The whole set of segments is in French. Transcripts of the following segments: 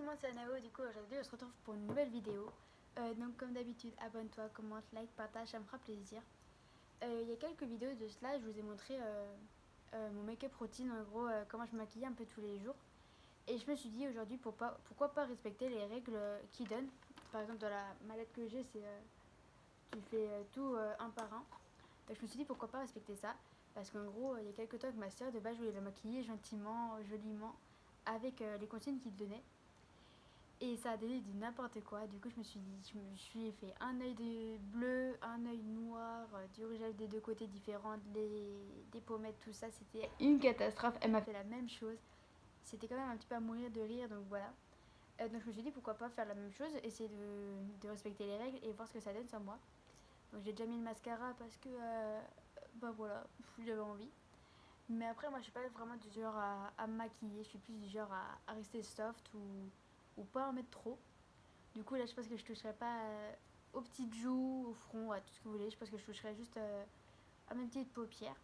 monde, c'est Anao. Du coup, aujourd'hui, on se retrouve pour une nouvelle vidéo. Donc, comme d'habitude, abonne-toi, commente, like, partage, ça me fera plaisir. Il y a quelques vidéos de cela, je vous ai montré mon make-up routine, en gros, comment je me maquillais un peu tous les jours. Et je me suis dit aujourd'hui, pourquoi pas respecter les règles qu'ils donnent. Par exemple, dans la mallette que j'ai, c'est tu fais tout un par un. Donc, je me suis dit, pourquoi pas respecter ça. Parce qu'en gros, il y a quelques temps avec ma soeur, de base, je voulais la maquiller gentiment, joliment, avec les consignes qu'ils donnaient. Et ça a donné du n'importe quoi. Du coup, je me suis dit, je me suis fait un œil de bleu, un œil noir, du rouge à lèvres des deux côtés différents, des pommettes, tout ça. C'était une catastrophe. Elle m'a fait la même chose. C'était quand même un petit peu à mourir de rire, donc voilà. Donc je me suis dit, pourquoi pas faire la même chose, essayer de respecter les règles et voir ce que ça donne sur moi. Donc j'ai déjà mis le mascara parce que, bah voilà, j'avais envie. Mais après, moi, je suis pas vraiment du genre à me maquiller. Je suis plus du genre à rester soft ou pas en mettre trop. Du coup, là, je pense que je toucherai pas aux petites joues, au front, à tout ce que vous voulez. Je pense que je toucherai juste à mes petites paupières.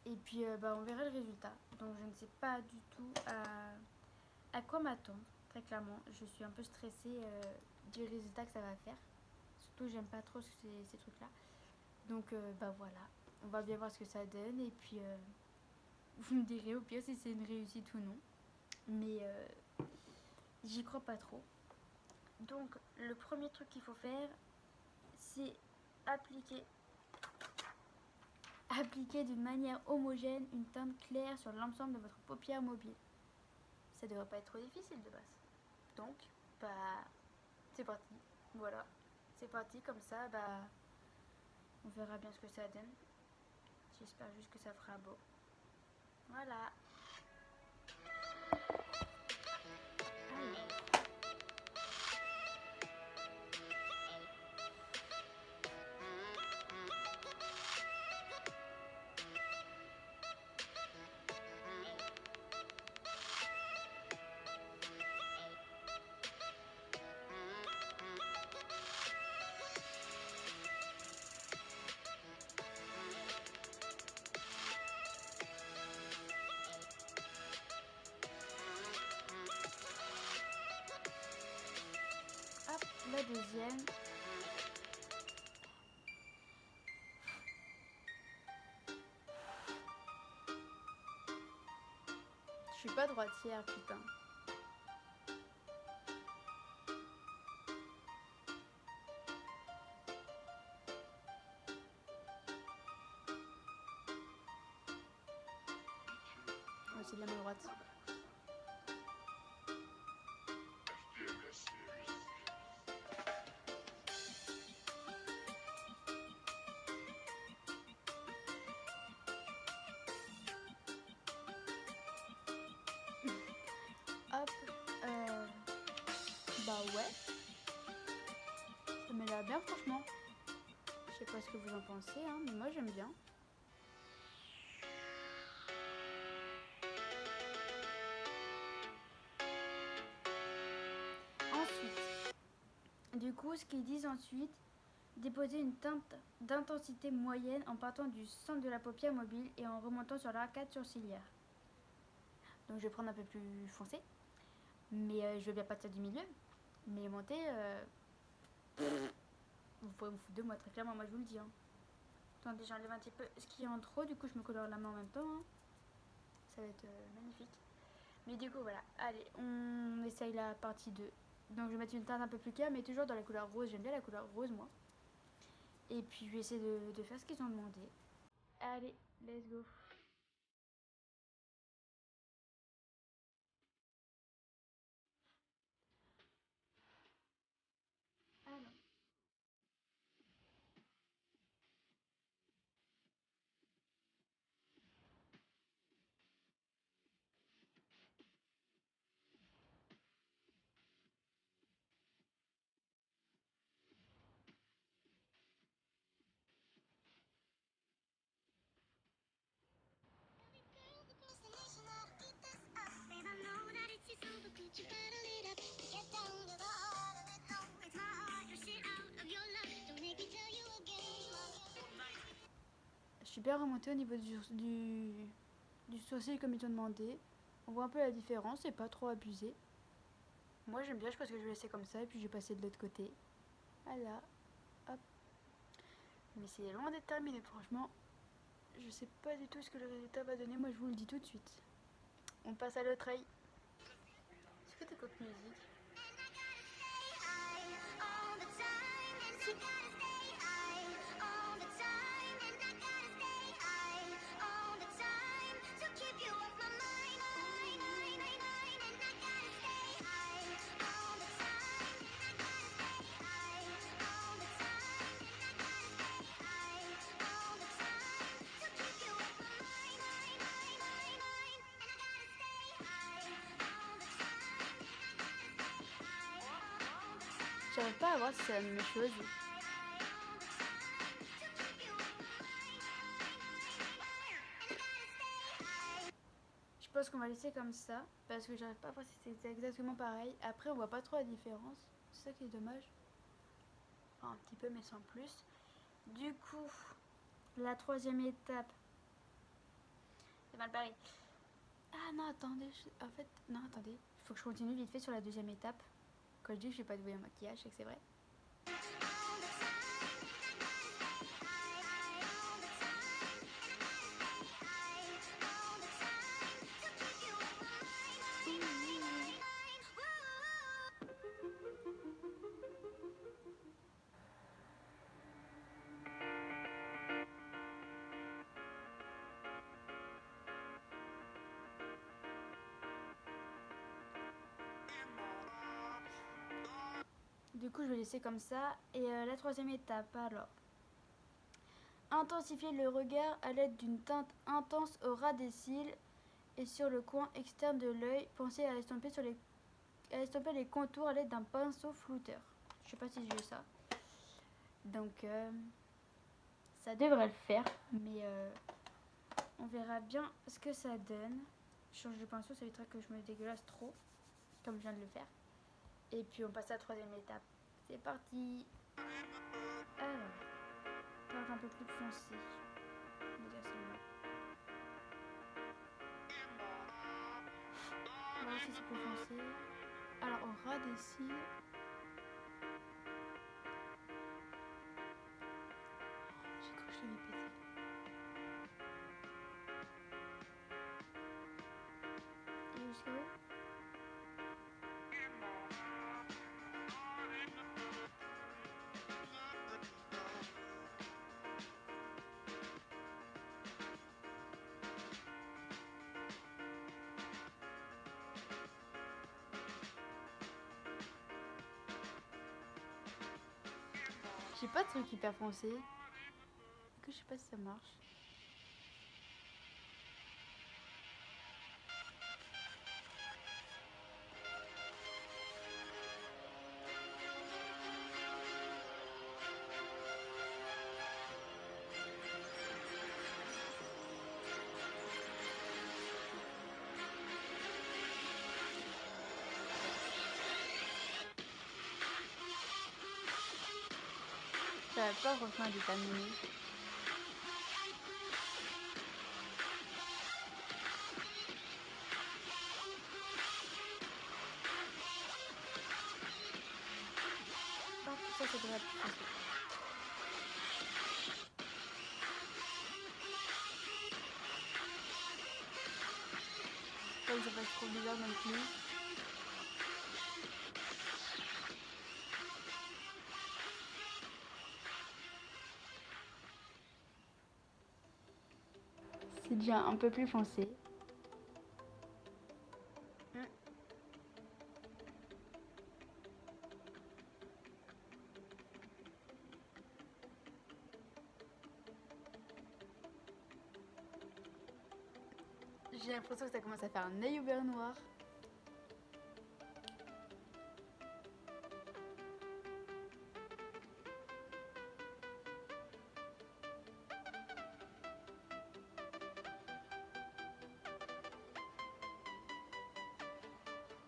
Et puis, bah, on verra le résultat. Donc, je ne sais pas du tout à quoi m'attendre. Très clairement, je suis un peu stressée du résultat que ça va faire. Surtout, j'aime pas trop ces trucs-là. Donc, bah voilà. On va bien voir ce que ça donne. Et puis, vous me direz au pire si c'est une réussite ou non. Mais j'y crois pas trop. Donc, le premier truc qu'il faut faire, c'est appliquer, appliquer d'une manière homogène une teinte claire sur l'ensemble de votre paupière mobile. Ça devrait pas être trop difficile de base. Donc, bah, c'est parti. Voilà, c'est parti comme ça, bah, on verra bien ce que ça donne. J'espère juste que ça fera beau. Voilà. Alors, hop, la deuxième. Je suis pas droitière, putain. Oh, c'est de la main droite. Hop, bah ouais, ça m'a l'air bien franchement. Je sais pas ce que vous en pensez, hein, mais moi j'aime bien. Ensuite, du coup, ce qu'ils disent ensuite, déposer une teinte d'intensité moyenne en partant du centre de la paupière mobile et en remontant sur l'arcade sourcilière. Donc je vais prendre un peu plus foncé, mais je vais bien partir du milieu. Mais monter, vous pourrez vous foutre de moi très clairement, moi je vous le dis. Hein. Attendez, j'enlève un petit peu ce qui est en trop, du coup je me colore la main en même temps. Hein. Ça va être magnifique. Mais du coup voilà, allez, on essaye la partie 2. Donc je vais mettre une teinte un peu plus claire, mais toujours dans la couleur rose. J'aime bien la couleur rose moi. Et puis je vais essayer de faire ce qu'ils ont demandé. Allez, let's go. Alors, je suis bien remontée au niveau du sourcil comme ils ont demandé. On voit un peu la différence, c'est pas trop abusé. Moi j'aime bien, je pense que je vais laisser comme ça et puis je vais passer de l'autre côté. Voilà, hop. Mais c'est loin d'être terminé, franchement. Je sais pas du tout ce que le résultat va donner, moi je vous le dis tout de suite. On passe à l'autre œil. Est-ce que t'écoutes musique? J'arrive pas à voir si c'est la même chose. Je pense qu'on va laisser comme ça parce que j'arrive pas à voir si c'est exactement pareil. Après on voit pas trop la différence. C'est ça qui est dommage. Enfin, un petit peu mais sans plus. Du coup, la troisième étape. C'est mal pareil. Ah non, attendez. En fait, non, attendez. Il faut que je continue vite fait sur la deuxième étape. Quand je dis que je vais pas douiller un maquillage, c'est que c'est vrai. Du coup, je vais laisser comme ça. Et la troisième étape, alors. Intensifier le regard à l'aide d'une teinte intense au ras des cils et sur le coin externe de l'œil. Pensez à estomper, les contours à l'aide d'un pinceau flouteur. Je sais pas si j'ai ça. Donc, ça devrait le faire. Mais on verra bien ce que ça donne. Je change de pinceau, ça évitera que je me dégueulasse trop. Comme je viens de le faire. Et puis on passe à la troisième étape. C'est parti. Alors, teinte un peu plus foncée. On va dire celle-là. On va voir si c'est plus foncé. Alors, au ras des cils. J'ai cru que je l'avais pété. Et jusqu'à où? J'ai pas de truc hyper foncé. Que je sais pas si ça marche. Ça va pas franchement à déterminer. Hop, ça devrait être plus foncé. Comme ça passe trop bizarre non plus. C'est déjà un peu plus foncé. J'ai l'impression que ça commence à faire un œil au beurre noir.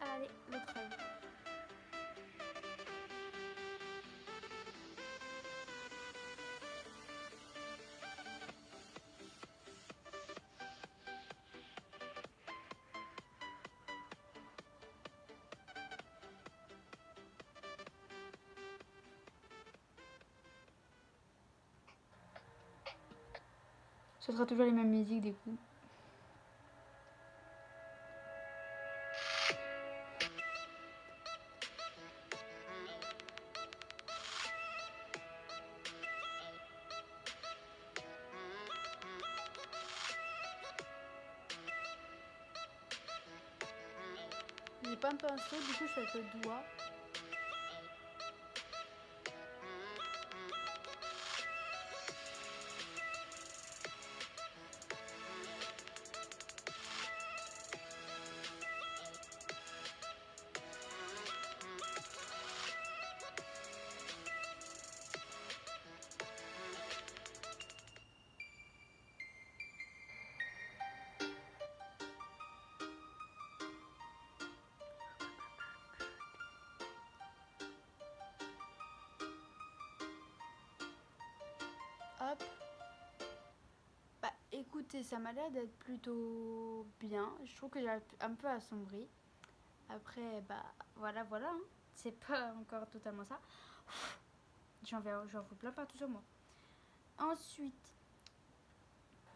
Allez, l'autre œil. Ce sera toujours les mêmes musiques du coup. J'ai pas un pinceau, du coup je fais avec le doigt. Hop. Bah écoutez, ça m'a l'air d'être plutôt bien. Je trouve que j'ai un peu assombri. Après, bah voilà, hein. C'est pas encore totalement ça. J'en fous plein partout sur moi. Ensuite,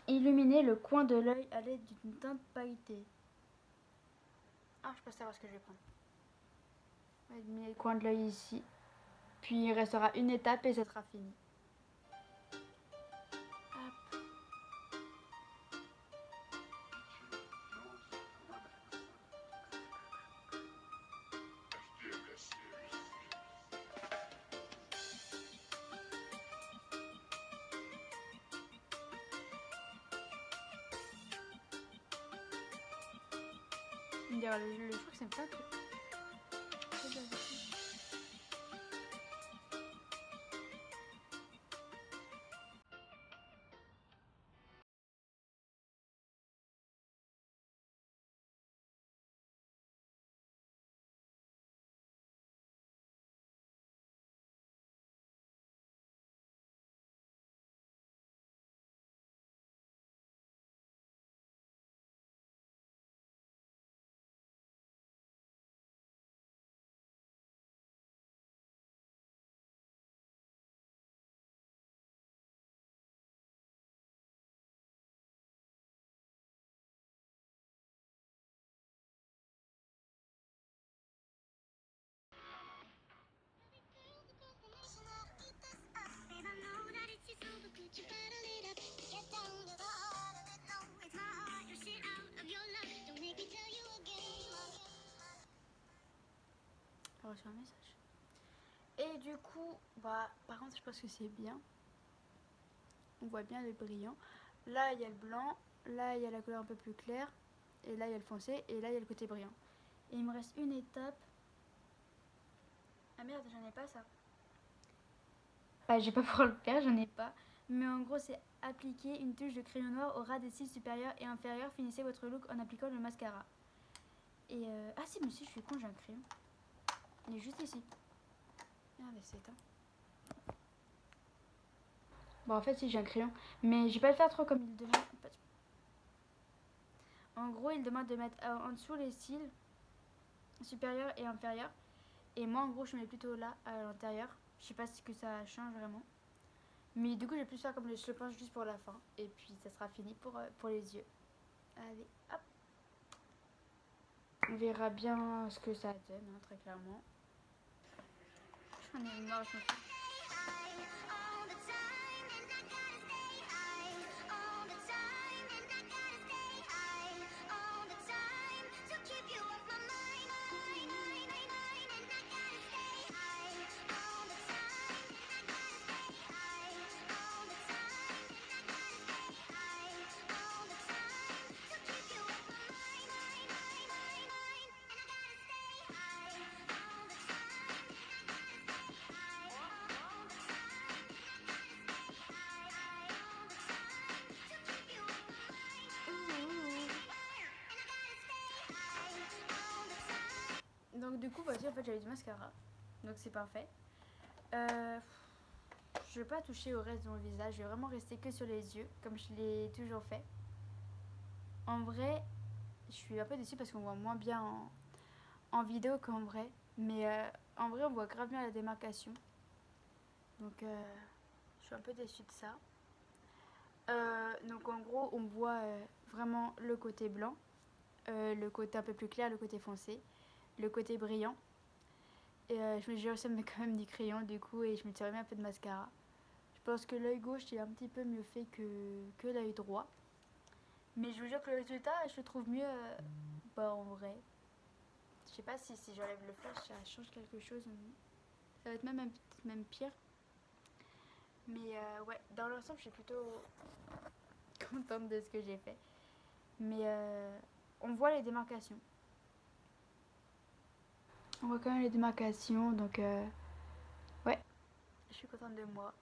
illuminer le coin de l'œil à l'aide d'une teinte pailletée. Ah, je peux savoir ce que je vais prendre. On va illuminer le coin de l'œil ici. Puis il restera une étape et ça sera fini. Hop. Je crois que c'est pas tout. Reçu un message. Et du coup, bah, par contre, je pense que c'est bien. On voit bien le brillant. Là, il y a le blanc. Là, il y a la couleur un peu plus claire. Et là, il y a le foncé. Et là, il y a le côté brillant. Et il me reste une étape. Ah merde, j'en ai pas ça. Bah, j'ai pas pour le faire, j'en ai pas. Mais en gros, c'est appliquer une touche de crayon noir au ras des cils supérieurs et inférieurs. Finissez votre look en appliquant le mascara. Et ah si, mais si, je suis con, j'ai un crayon. Il est juste ici. Merde, c'est éteint. Bon, en fait, si, j'ai un crayon. Mais je vais pas le faire trop comme il demande. En gros, il demande de mettre en dessous les cils supérieurs et inférieurs. Et moi, en gros, je mets plutôt là, à l'intérieur. Je sais pas si que ça change vraiment. Mais du coup, je vais plus faire comme je le pense juste pour la fin. Et puis, ça sera fini pour les yeux. Allez, hop. On verra bien ce que ça donne, hein, très clairement. J'en ai marre, je me fous. Donc du coup, voici, en fait, j'avais du mascara. Donc c'est parfait. Je vais pas toucher au reste de mon visage. Je vais vraiment rester que sur les yeux, comme je l'ai toujours fait. En vrai, je suis un peu déçue parce qu'on voit moins bien en vidéo qu'en vrai. Mais en vrai, on voit grave bien la démarcation. Donc je suis un peu déçue de ça. Donc en gros, on voit vraiment le côté blanc, le côté un peu plus clair, le côté foncé, le côté brillant. Et j'ai réussi à me mettre quand même du crayon du coup et je me suis remis un peu de mascara. Je pense que l'œil gauche est un petit peu mieux fait que l'œil droit. Mais je vous jure que le résultat, je le trouve mieux en vrai. Je sais pas si j'enlève le flash, ça change quelque chose. Ça va être peut-être même pire. Mais ouais, dans l'ensemble, je suis plutôt contente de ce que j'ai fait. Mais on voit les démarcations. On voit quand même les démarcations, donc ouais, je suis contente de moi.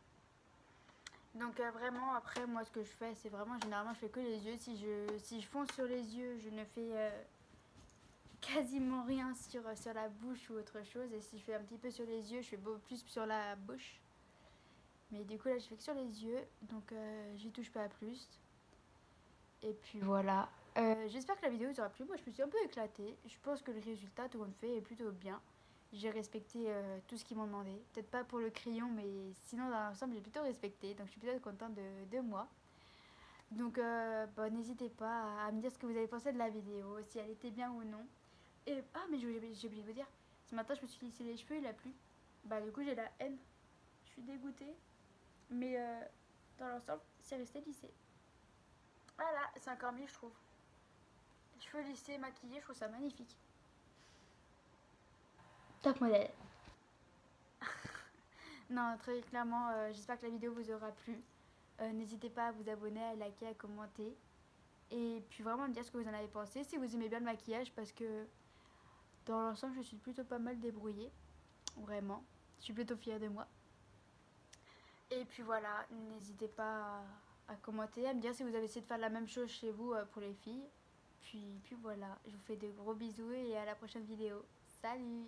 Donc vraiment, après, moi, ce que je fais, c'est vraiment, généralement, je fais que les yeux. Si je fonce sur les yeux, je ne fais quasiment rien sur la bouche ou autre chose. Et si je fais un petit peu sur les yeux, je fais beaucoup plus sur la bouche. Mais du coup, là, je fais que sur les yeux, donc j'y touche pas plus. Et puis voilà. J'espère que la vidéo vous aura plu. Moi, je me suis un peu éclatée. Je pense que le résultat, tout compte fait, est plutôt bien. J'ai respecté tout ce qu'ils m'ont demandé. Peut-être pas pour le crayon, mais sinon, dans l'ensemble, j'ai plutôt respecté. Donc, je suis plutôt contente de moi. Donc, n'hésitez pas à me dire ce que vous avez pensé de la vidéo, si elle était bien ou non. Et, ah, mais j'ai oublié de vous dire. Ce matin, je me suis lissé les cheveux, il a plu. Bah, du coup, j'ai la haine. Je suis dégoûtée. Mais dans l'ensemble, c'est resté lissé. Voilà, c'est encore mieux, je trouve. Cheveux lissés, maquillés, je trouve ça magnifique. Top modèle. Non, très clairement, j'espère que la vidéo vous aura plu. N'hésitez pas à vous abonner, à liker, à commenter. Et puis vraiment me dire ce que vous en avez pensé. Si vous aimez bien le maquillage, parce que dans l'ensemble, je suis plutôt pas mal débrouillée. Vraiment. Je suis plutôt fière de moi. Et puis voilà, n'hésitez pas à commenter, à me dire si vous avez essayé de faire la même chose chez vous pour les filles. Puis voilà, je vous fais de gros bisous et à la prochaine vidéo. Salut!